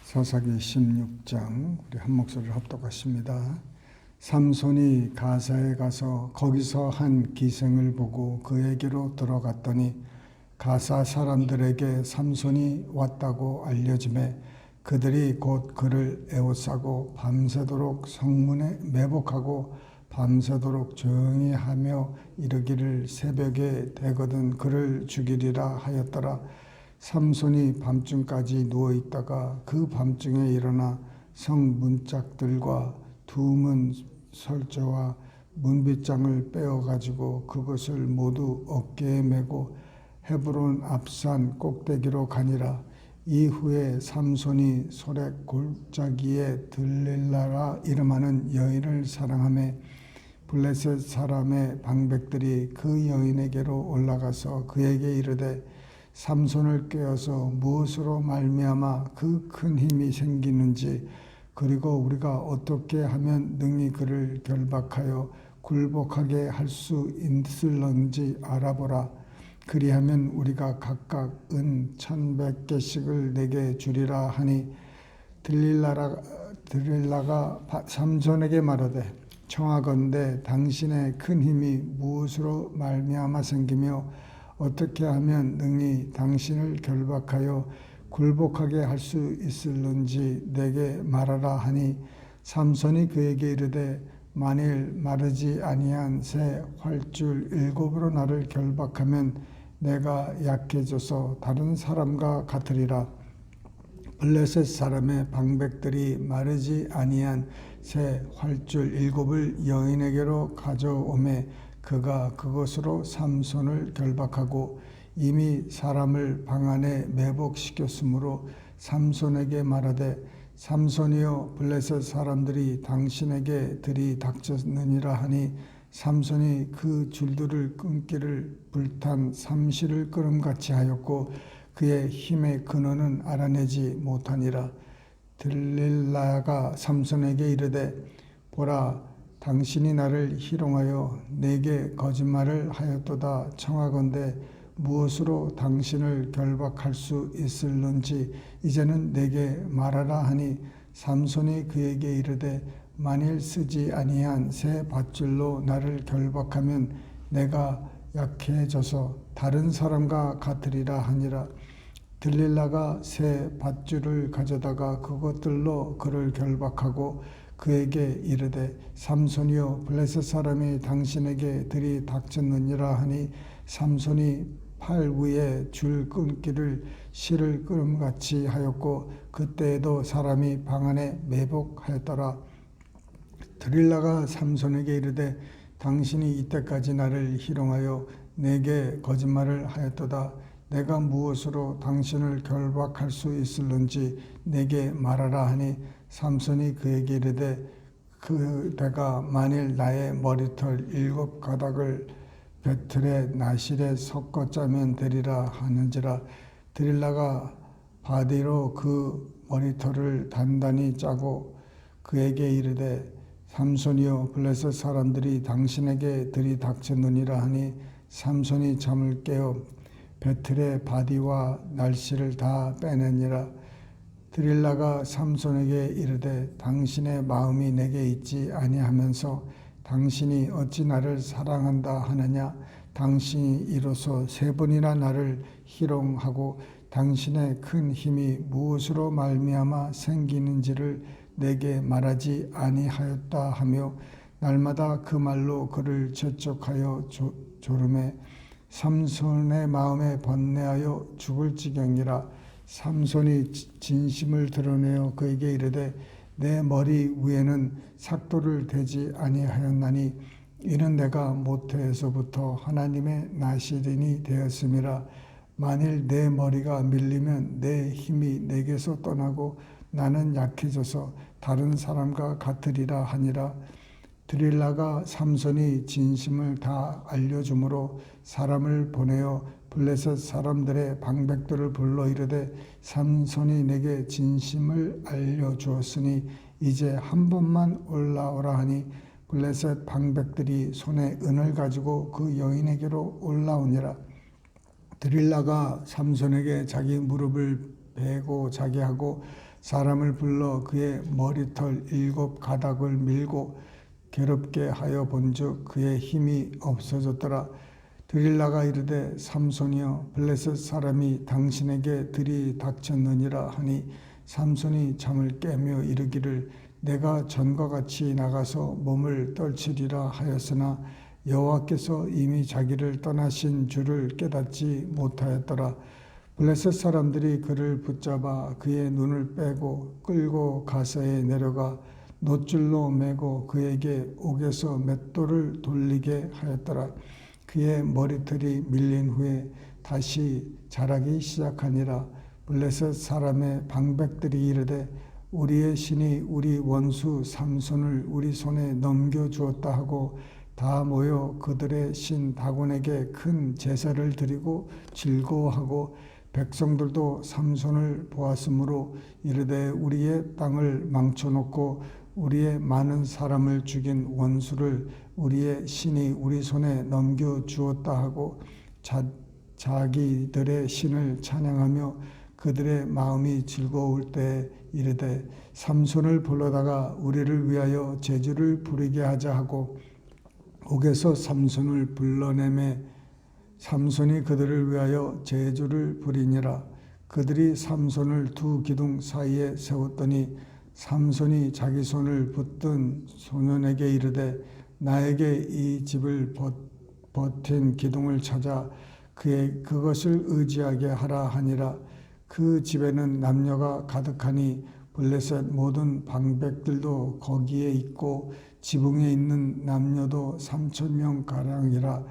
사사기 16장 우리 한 목소리를 합독하십니다. 삼손이 가사에 가서 거기서 한 기생을 보고 그에게로 들어갔더니 가사 사람들에게 삼손이 왔다고 알려지매 그들이 곧 그를 에워싸고 밤새도록 성문에 매복하고 밤새도록 조용히 하며 이르기를 새벽에 되거든 그를 죽이리라 하였더라. 삼손이 밤중까지 누워있다가 그 밤중에 일어나 성 문짝들과 두문 설저와 문빗장을 빼어가지고 그것을 모두 어깨에 메고 헤브론 앞산 꼭대기로 가니라. 이후에 삼손이 소렉 골짜기에 들릴라라 이름하는 여인을 사랑하며 블레셋 사람의 방백들이 그 여인에게로 올라가서 그에게 이르되 삼손을 꾀어서 무엇으로 말미암아 그 큰 힘이 생기는지 그리고 우리가 어떻게 하면 능히 그를 결박하여 굴복하게 할 수 있을런지 알아보라. 그리하면 우리가 각각 은 1,100개씩을 내게 주리라 하니 들릴라가 삼손에게 말하되 청하건대 당신의 큰 힘이 무엇으로 말미암아 생기며 어떻게 하면 능히 당신을 결박하여 굴복하게 할 수 있을는지 내게 말하라 하니 삼손이 그에게 이르되 만일 마르지 아니한 새 활줄 7으로 나를 결박하면 내가 약해져서 다른 사람과 같으리라. 블레셋 사람의 방백들이 마르지 아니한 새 활줄 7을 여인에게로 가져오매 그가 그것으로 삼손을 결박하고 이미 사람을 방 안에 매복시켰으므로 삼손에게 말하되 삼손이여 블레셋 사람들이 당신에게 들이닥쳤느니라 하니 삼손이 그 줄들을 끊기를 불탄 삼시를 끄름같이 하였고 그의 힘의 근원은 알아내지 못하니라. 들릴라가 삼손에게 이르되 보라 당신이 나를 희롱하여 내게 거짓말을 하였도다. 청하건대 무엇으로 당신을 결박할 수 있을는지 이제는 내게 말하라 하니 삼손이 그에게 이르되 만일 쓰지 아니한 새 밧줄로 나를 결박하면 내가 약해져서 다른 사람과 같으리라 하니라. 들릴라가 새 밧줄을 가져다가 그것들로 그를 결박하고 그에게 이르되 삼손이여 블레셋 사람이 당신에게 들이닥쳤느니라 하니 삼손이 팔 위에 줄 끊기를 실을 끄름같이 하였고 그때에도 사람이 방 안에 매복하였더라. 들릴라가 삼손에게 이르되 당신이 이때까지 나를 희롱하여 내게 거짓말을 하였도다. 내가 무엇으로 당신을 결박할 수 있을는지 내게 말하라 하니 삼손이 그에게 이르되 내가 만일 나의 머리털 7가닥을 배틀에 나실에 섞어 짜면 되리라 하는지라. 들릴라가 바디로 그 머리털을 단단히 짜고 그에게 이르되 삼손이여 블레셋 사람들이 당신에게 들이닥쳤느니라 하니 삼손이 잠을 깨어 배틀의 바디와 날씨를 다 빼내니라. 들릴라가 삼손에게 이르되 당신의 마음이 내게 있지 아니하면서 당신이 어찌 나를 사랑한다 하느냐. 당신이 이로써 3번이나 나를 희롱하고 당신의 큰 힘이 무엇으로 말미암아 생기는지를 내게 말하지 아니하였다 하며 날마다 그 말로 그를 재촉하여 조르매 삼손의 마음에 번뇌하여 죽을 지경이라. 삼손이 진심을 드러내어 그에게 이르되 내 머리 위에는 삭도를 대지 아니하였나니 이는 내가 모태에서부터 하나님의 나시린이 되었음이라. 만일 내 머리가 밀리면 내 힘이 내게서 떠나고 나는 약해져서 다른 사람과 같으리라 하니라. 들릴라가 삼손이 진심을 다 알려주므로 사람을 보내어 블레셋 사람들의 방백들을 불러 이르되 삼손이 내게 진심을 알려주었으니 이제 한 번만 올라오라 하니 블레셋 방백들이 손에 은을 가지고 그 여인에게로 올라오니라. 들릴라가 삼손에게 자기 무릎을 베고 자게 하고 사람을 불러 그의 머리털 7가닥을 밀고 괴롭게 하여 본즉 그의 힘이 없어졌더라. 드릴라가 이르되 삼손이여 블레셋 사람이 당신에게 들이닥쳤느니라 하니 삼손이 잠을 깨며 이르기를 내가 전과 같이 나가서 몸을 떨치리라 하였으나 여호와께서 이미 자기를 떠나신 줄을 깨닫지 못하였더라. 블레셋 사람들이 그를 붙잡아 그의 눈을 빼고 끌고 가서에 내려가 놋줄로 매고 그에게 옥에서 맷돌을 돌리게 하였더라. 그의 머리털이 밀린 후에 다시 자라기 시작하니라. 블레셋 사람의 방백들이 이르되 우리의 신이 우리 원수 삼손을 우리 손에 넘겨주었다 하고 다 모여 그들의 신 다곤에게 큰 제사를 드리고 즐거워하고 백성들도 삼손을 보았으므로 이르되 우리의 땅을 망쳐놓고 우리의 많은 사람을 죽인 원수를 우리의 신이 우리 손에 넘겨주었다 하고 자기들의 신을 찬양하며 그들의 마음이 즐거울 때에 이르되 삼손을 불러다가 우리를 위하여 제주를 부리게 하자 하고 옥에서 삼손을 불러내매 삼손이 그들을 위하여 제주를 부리니라. 그들이 삼손을 두 기둥 사이에 세웠더니 삼손이 자기 손을 붙든 소년에게 이르되 나에게 이 집을 버틴 기둥을 찾아 그것을 의지하게 하라 하니라. 그 집에는 남녀가 가득하니 블레셋 모든 방백들도 거기에 있고 지붕에 있는 남녀도 3,000명가량이라.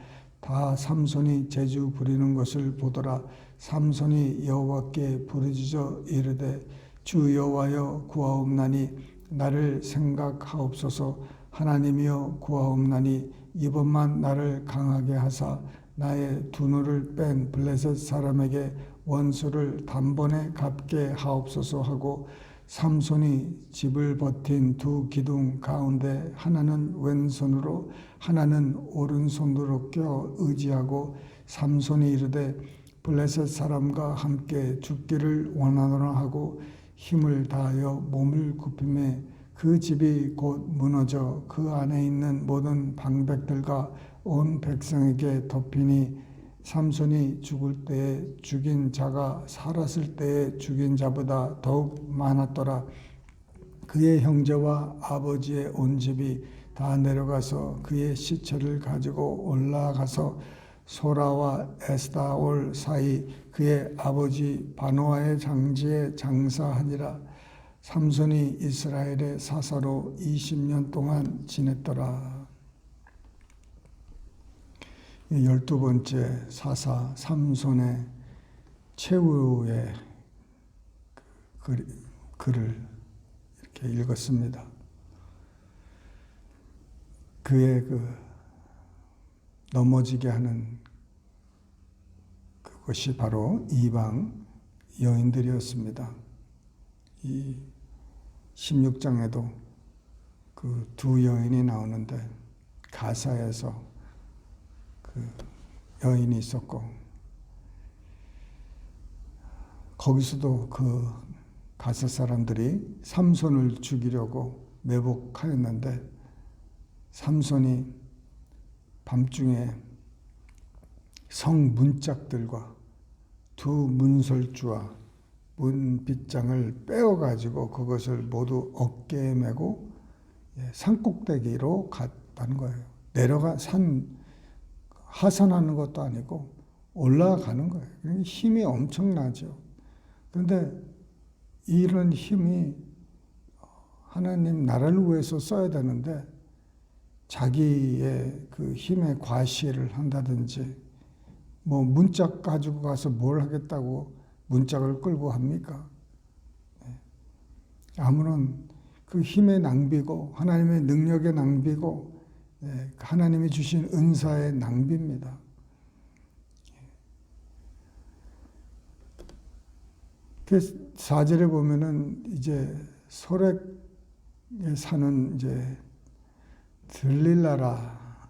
다 삼손이 제주 부리는 것을 보더라. 삼손이 여호와께 부르짖어 이르되 주 여호와여 구하옵나니 나를 생각하옵소서. 하나님이여 구하옵나니 이번만 나를 강하게 하사 나의 두 눈을 뺀 블레셋 사람에게 원수를 단번에 갚게 하옵소서 하고 삼손이 집을 버틴 두 기둥 가운데 하나는 왼손으로 하나는 오른손으로 껴 의지하고 삼손이 이르되 블레셋 사람과 함께 죽기를 원하노라 하고 힘을 다하여 몸을 굽히매 그 집이 곧 무너져 그 안에 있는 모든 방백들과 온 백성에게 덮이니 삼손이 죽을 때에 죽인 자가 살았을 때에 죽인 자보다 더욱 많았더라. 그의 형제와 아버지의 온 집이 다 내려가서 그의 시체를 가지고 올라가서 소라와 에스다올 사이 그의 아버지 바노아의 장지에 장사하니라. 삼손이 이스라엘의 사사로 20년 동안 지냈더라. 12번째 사사 삼손의 최후의 글을 이렇게 읽었습니다. 그의 넘어지게 하는 그것이 바로 이방 여인들이었습니다. 이 16장에도 그 두 여인이 나오는데 가사에서 그 여인이 있었고 거기서도 그 가사 사람들이 삼손을 죽이려고 매복하였는데 삼손이 밤중에 성 문짝들과 두 문설주와 문빗장을 빼어가지고 그것을 모두 어깨에 메고 산꼭대기로 갔다는 거예요. 하산하는 것도 아니고 올라가는 거예요. 힘이 엄청나죠. 그런데 이런 힘이 하나님 나라를 위해서 써야 되는데 자기의 그 힘의 과시를 한다든지 뭐 문짝 가지고 가서 뭘 하겠다고 문짝을 끌고 합니까? 아무런 그 힘의 낭비고 하나님의 능력의 낭비고 하나님이 주신 은사의 낭비입니다. 그 4절에 보면은 이제 소렉에 사는 이제 들릴라라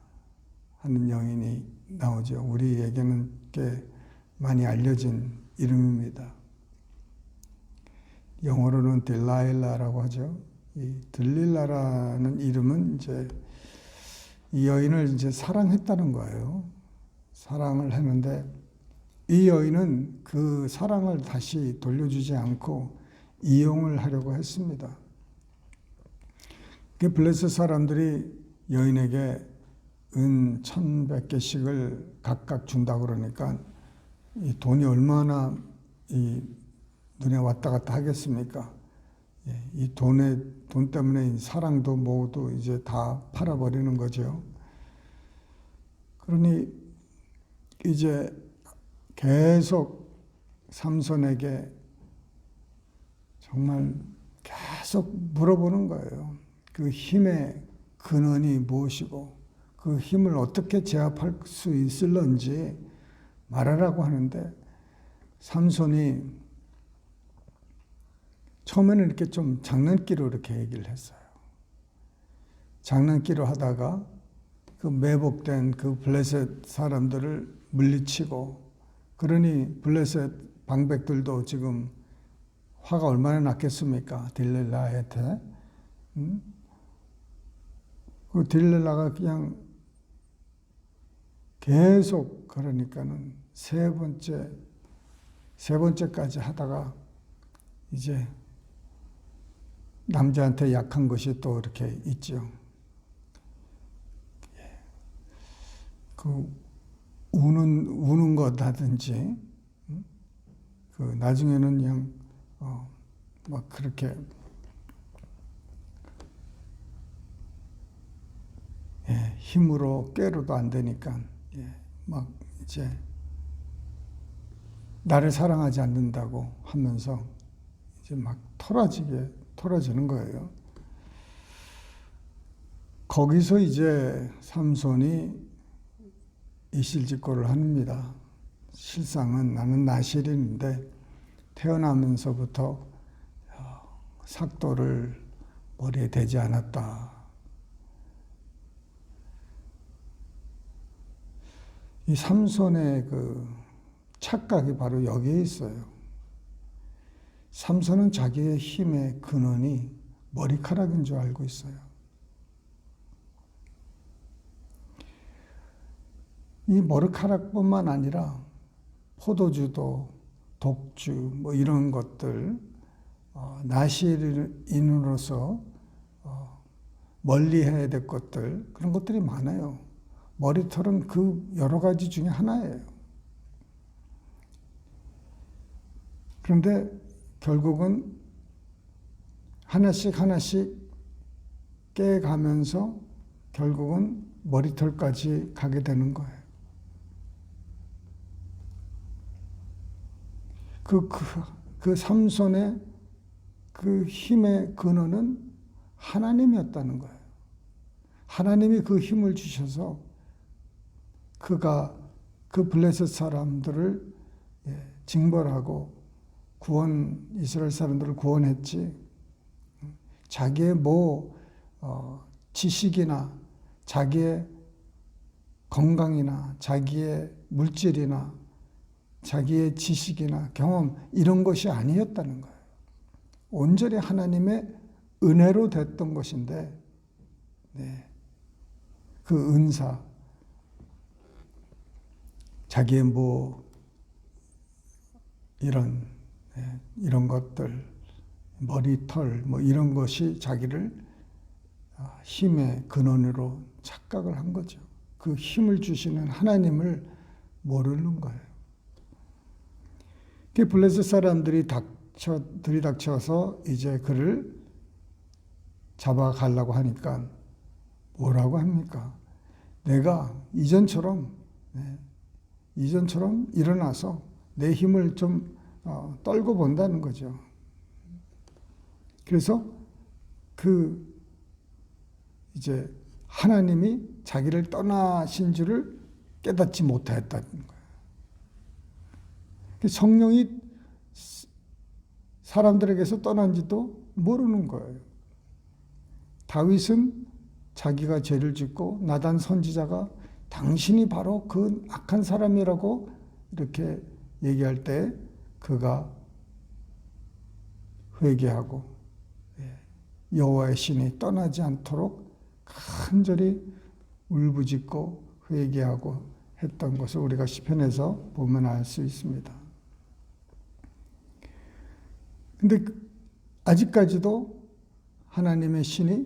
하는 여인이 나오죠. 우리에게는 꽤 많이 알려진 이름입니다. 영어로는 딜라일라라고 하죠. 이 들릴라라는 이름은 이제 이 여인을 이제 사랑했다는 거예요. 사랑을 했는데 이 여인은 그 사랑을 다시 돌려주지 않고 이용을 하려고 했습니다. 그 블레셋 사람들이 여인에게 은 1,100개씩을 각각 준다고 그러니까 이 돈이 얼마나 이 눈에 왔다 갔다 하겠습니까? 이 돈 때문에 이 사랑도 뭐도 이제 다 팔아버리는 거죠. 그러니 이제 계속 삼손에게 정말 계속 물어보는 거예요. 그 힘의 근원이 무엇이고 그 힘을 어떻게 제압할 수 있을런지 말하라고 하는데 삼손이 처음에는 이렇게 좀 장난기로 이렇게 얘기를 했어요. 장난기로 하다가 그 매복된 그 블레셋 사람들을 물리치고 그러니 블레셋 방백들도 지금 화가 얼마나 났겠습니까? 딜렐라한테. 그 딜렐라가 그냥 계속 그러니까는 세 번째까지 하다가 이제 남자한테 약한 것이 또 이렇게 있죠. 그 우는 것하든지 그 나중에는 그냥 막 그렇게 힘으로 깨로도 안 되니까 막 이제 나를 사랑하지 않는다고 하면서 이제 막 토라지는 거예요. 거기서 이제 삼손이 이실직고를 합니다. 실상은 나는 나실인데 태어나면서부터 삭도를 머리에 대지 않았다. 이 삼손의 그 착각이 바로 여기에 있어요. 삼손은 자기의 힘의 근원이 머리카락인 줄 알고 있어요. 이 머리카락뿐만 아니라 포도주도 독주 뭐 이런 것들 나시인으로서 멀리해야 될 것들 그런 것들이 많아요. 머리털은 그 여러 가지 중에 하나예요. 그런데 결국은 하나씩 깨가면서 결국은 머리털까지 가게 되는 거예요. 그 삼손의 그 힘의 근원은 하나님이었다는 거예요. 하나님이 그 힘을 주셔서 그가 그 블레셋 사람들을 징벌하고 이스라엘 사람들을 구원했지. 자기의 지식이나 자기의 건강이나 자기의 물질이나 자기의 지식이나 경험 이런 것이 아니었다는 거예요. 온전히 하나님의 은혜로 됐던 것인데 그 은사 자기의 이런 것들 머리털 이런 것이 자기를 힘의 근원으로 착각을 한 거죠. 그 힘을 주시는 하나님을 모르는 거예요. 그 블레셋 사람들이 들이닥쳐서 이제 그를 잡아가려고 하니까 뭐라고 합니까? 내가 이전처럼 일어나서 내 힘을 좀 떨고 본다는 거죠. 그래서 이제 하나님이 자기를 떠나신 줄을 깨닫지 못하였다는 거예요. 성령이 사람들에게서 떠난지도 모르는 거예요. 다윗은 자기가 죄를 짓고 나단 선지자가 당신이 바로 그 악한 사람이라고 이렇게 얘기할 때 그가 회개하고 여호와의 신이 떠나지 않도록 간절히 울부짖고 회개하고 했던 것을 우리가 시편에서 보면 알 수 있습니다. 근데 아직까지도 하나님의 신이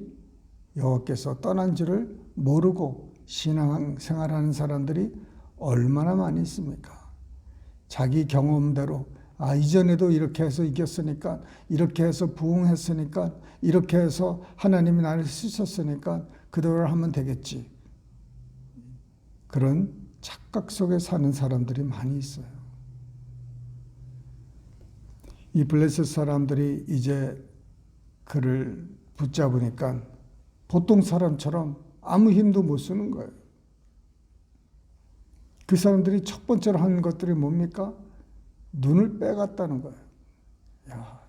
여호와께서 떠난 줄을 모르고 신앙생활하는 사람들이 얼마나 많이 있습니까? 자기 경험대로 이전에도 이렇게 해서 이겼으니까, 이렇게 해서 부흥했으니까, 이렇게 해서 하나님이 나를 쓰셨으니까 그대로 하면 되겠지. 그런 착각 속에 사는 사람들이 많이 있어요. 이 블레셋 사람들이 이제 그를 붙잡으니까 보통 사람처럼 아무 힘도 못 쓰는 거예요. 그 사람들이 첫 번째로 하는 것들이 뭡니까? 눈을 빼갔다는 거예요. 야,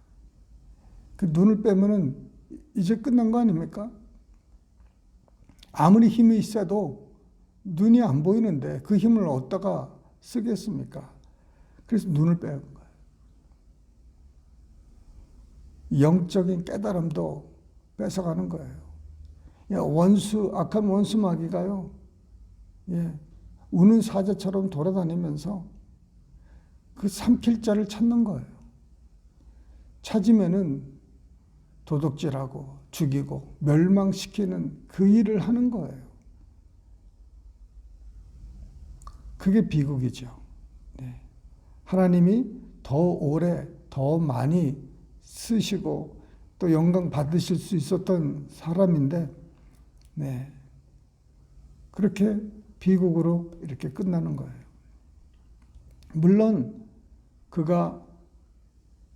그 눈을 빼면은 이제 끝난 거 아닙니까? 아무리 힘이 있어도 눈이 안 보이는데 그 힘을 어디다가 쓰겠습니까? 그래서 눈을 빼는 거예요. 영적인 깨달음도 뺏어가는 거예요. 악한 원수 마귀가요, 우는 사자처럼 돌아다니면서 그 삼킬 자를 찾는 거예요. 찾으면은 도둑질하고 죽이고 멸망시키는 그 일을 하는 거예요. 그게 비극이죠. 하나님이 더 오래, 더 많이 쓰시고 또 영광 받으실 수 있었던 사람인데, 그렇게 비극으로 이렇게 끝나는 거예요. 물론 그가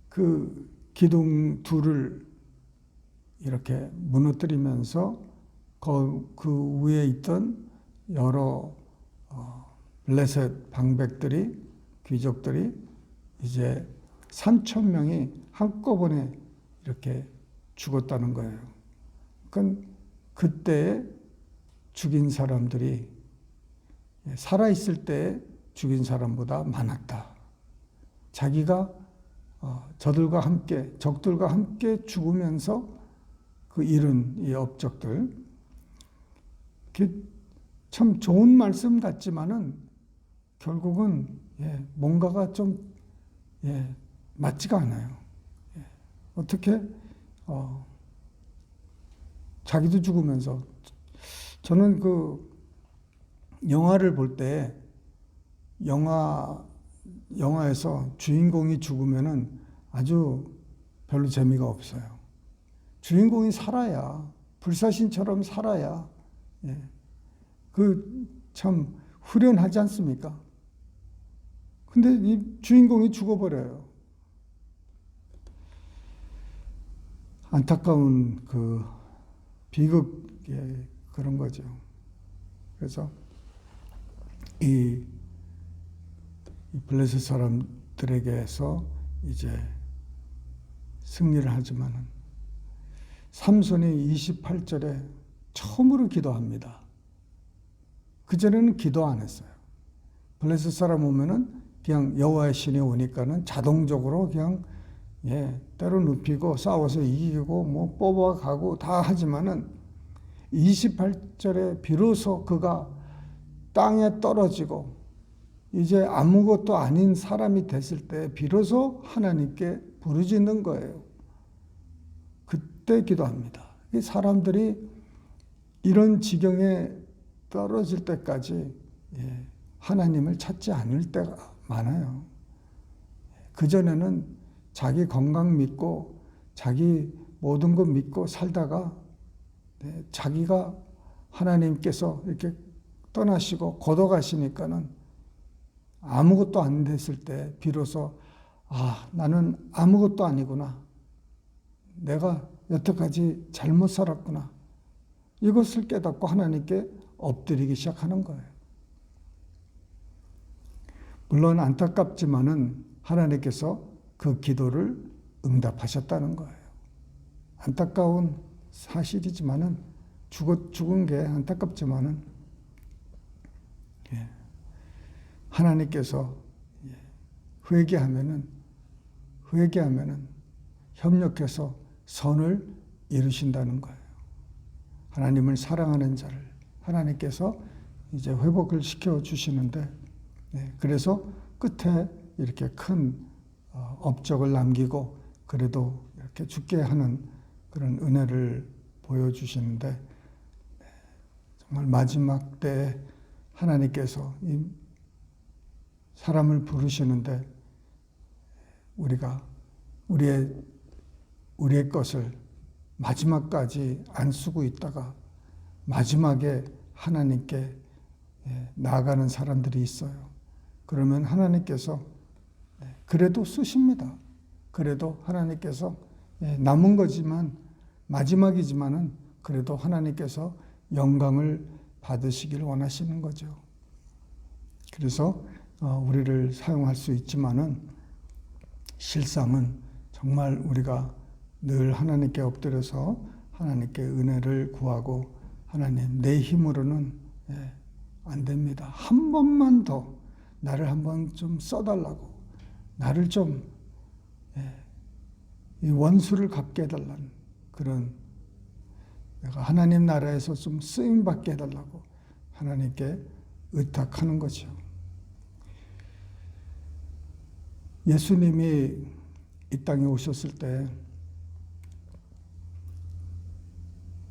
그 기둥 둘을 이렇게 무너뜨리면서 그 위에 있던 여러 블레셋 방백들이, 귀족들이 이제 3,000명이 한꺼번에 이렇게 죽었다는 거예요. 그러니까 그때 죽인 사람들이 살아있을 때 죽인 사람보다 많았다. 자기가 저들과 함께, 적들과 함께 죽으면서 그 잃은 이 업적들. 참 좋은 말씀 같지만은 결국은 뭔가가 좀 맞지가 않아요. 어떻게 자기도 죽으면서, 저는 그 영화를 볼 때 영화에서 주인공이 죽으면은 아주 별로 재미가 없어요. 주인공이 살아야, 불사신처럼 살아야 그 참 후련하지 않습니까? 근데 이 주인공이 죽어버려요. 안타까운 그 비극의 그런 거죠. 그래서 이 블레셋 사람들에게서 이제 승리를 하지만은 삼손이 28절에 처음으로 기도합니다. 그전에는 기도 안 했어요. 블레셋 사람 오면은 그냥 여호와의 신이 오니까는 자동적으로 그냥 때로 눕히고 싸워서 이기고 뭐 뽑아가고 다 하지만은 28절에 비로소 그가 땅에 떨어지고 이제 아무것도 아닌 사람이 됐을 때 비로소 하나님께 부르짖는 거예요. 그때 기도합니다. 사람들이 이런 지경에 떨어질 때까지 하나님을 찾지 않을 때가 많아요. 그전에는 자기 건강 믿고 자기 모든 것 믿고 살다가 자기가 하나님께서 이렇게 떠나시고 걷어가시니까는 아무것도 안 됐을 때 비로소 나는 아무것도 아니구나. 내가 여태까지 잘못 살았구나. 이것을 깨닫고 하나님께 엎드리기 시작하는 거예요. 물론 안타깝지만은 하나님께서 그 기도를 응답하셨다는 거예요. 안타까운 사실이지만은 죽은 게 안타깝지만은 회개하면은 협력해서 선을 이루신다는 거예요. 하나님을 사랑하는 자를 하나님께서 이제 회복을 시켜 주시는데, 그래서 끝에 이렇게 큰 업적을 남기고 그래도 이렇게 죽게 하는 그런 은혜를 보여주시는데, 정말 마지막 때에 하나님께서 이 사람을 부르시는데 우리가 우리의 것을 마지막까지 안 쓰고 있다가 마지막에 하나님께 나아가는 사람들이 있어요. 그러면 하나님께서 그래도 쓰십니다. 그래도 하나님께서 남은 거지만 마지막이지만은 그래도 하나님께서 영광을 받으시길 원하시는 거죠. 그래서 우리를 사용할 수 있지만은 실상은 정말 우리가 늘 하나님께 엎드려서 하나님께 은혜를 구하고, 하나님 내 힘으로는 안 됩니다. 한 번만 더 나를 한번 좀 써달라고, 나를 좀 이 원수를 갚게 해달라는 그런, 내가 하나님 나라에서 좀 쓰임받게 해달라고 하나님께 의탁하는 거죠. 예수님이 이 땅에 오셨을 때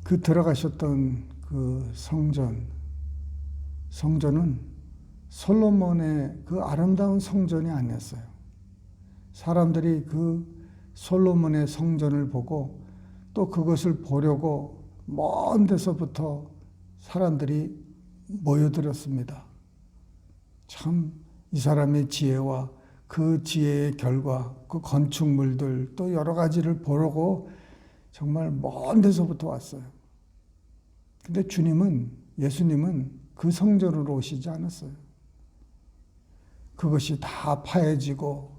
그 들어가셨던 그 성전은 솔로몬의 그 아름다운 성전이 아니었어요. 사람들이 그 솔로몬의 성전을 보고 또 그것을 보려고 먼 데서부터 사람들이 모여들었습니다. 참 이 사람의 지혜와 그 지혜의 결과, 그 건축물들 또 여러 가지를 보려고 정말 먼 데서부터 왔어요. 근데 예수님은 그 성전으로 오시지 않았어요. 그것이 다 파해지고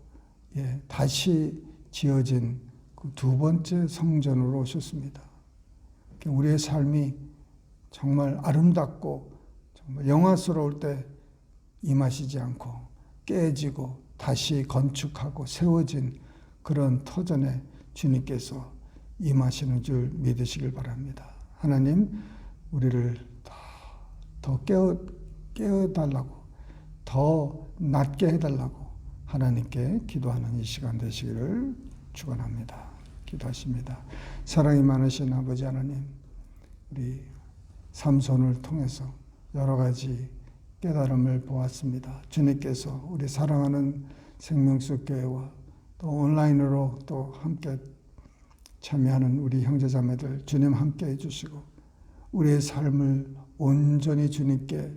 다시 지어진 그 두 번째 성전으로 오셨습니다. 우리의 삶이 정말 아름답고 정말 영화스러울 때 임하시지 않고 깨지고 다시 건축하고 세워진 그런 터전에 주님께서 임하시는 줄 믿으시길 바랍니다. 하나님, 우리를 더 깨어달라고, 더 낫게 해달라고 하나님께 기도하는 이 시간 되시기를 축원합니다. 기도하십니다. 사랑이 많으신 아버지 하나님, 우리 삼손을 통해서 여러 가지 깨달음을 보았습니다. 주님께서 우리 사랑하는 생명수교회와 또 온라인으로 또 함께 참여하는 우리 형제자매들 주님 함께 해주시고, 우리의 삶을 온전히 주님께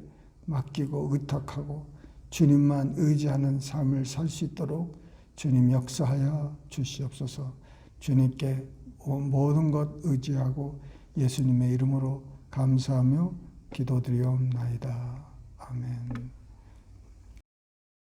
맡기고 의탁하고 주님만 의지하는 삶을 살 수 있도록 주님 역사하여 주시옵소서. 주님께 모든 것 의지하고 예수님의 이름으로 감사하며 기도드리옵나이다. 아멘.